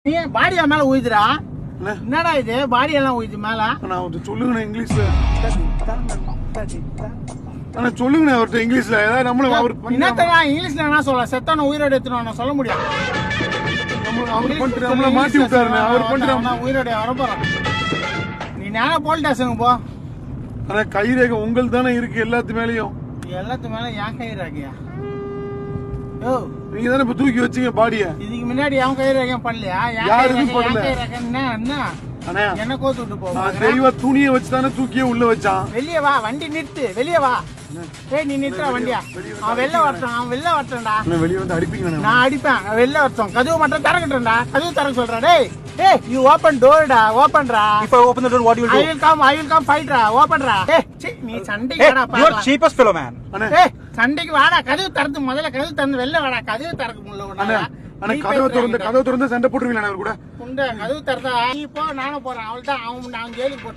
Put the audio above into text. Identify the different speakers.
Speaker 1: நீ பாடியா மேல ஊதுடா. என்னடா இது பாடி எல்லாம் ஊது மேல?
Speaker 2: சொல்லுங்க இங்கிலீஷ்ல. சொல்லுங்க அவர்கிட்ட இங்கிலீஷ்ல ஏதாவது நம்மள அவர்
Speaker 1: என்னத்தடா இங்கிலீஷ்ல என்ன சொல்ல? செத்தான உயிரோட எடுத்துட்டு சொல்ல முடியும்.
Speaker 2: அவர் பண்ணிட்டு நம்மள மாட்டி விட்டாருங்க. அவர் பண்ணிட்டு
Speaker 1: உயிரோட வர போறான். நீ நேரா போலீஸ் ஸ்டேஷனுக்கு போ.
Speaker 2: ஆனா கைரேகை உங்கள் தானே இருக்கு எல்லாத்து மேலயும்.
Speaker 1: எல்லாத்து மேல ஏன் கைரேகையா? யோ
Speaker 2: நீங்க தானே இப்ப தூக்கி வச்சீங்க பாடிய.
Speaker 1: இதுக்கு முன்னாடி அவன் கைரேகை பண்ணலையா?
Speaker 2: யாரும் பண்ணல.
Speaker 1: என்ன கோத்து விட்டு போ.
Speaker 2: தெளிவா துணியை வச்சு தானே தூக்கியே உள்ள வச்சான்.
Speaker 1: வெளியே வா, வண்டி நிறுத்து, வெளியே வா. ஏய் நீ நிறுத்துற வண்டியா? அவன் வெளில வரட்டா.
Speaker 2: வெளியே வந்து அடிப்பீங்க.
Speaker 1: நான் அடிப்பேன். வெளில வரட்டும். கதவு மட்டும் திறக்கட்டும்டா. கதவு திறக்க சொல்றா. டேய் ஏய் you open door டா. open டா.
Speaker 3: If I open the door, what you will do?
Speaker 1: I will come fight டா. open டா. ஏய் நீ சண்டைக்கு வாடா பாரு.
Speaker 3: You are cheapest fellow man.
Speaker 1: ஏய் சண்டைக்கு வாடா. கதவு திறந்து முதல்ல கதவு திறந்து வெளில வாடா. கதவு திறக்க முடியல உன்னால.
Speaker 2: கதவு திறந்து சண்டை போட்டுருவீங்களா அவர் கூட?
Speaker 1: கதவு திறந்தா நீ போ, நானும் போறேன். அவள்தான் அவன் ஜெயிலுக்கு போட்டான்.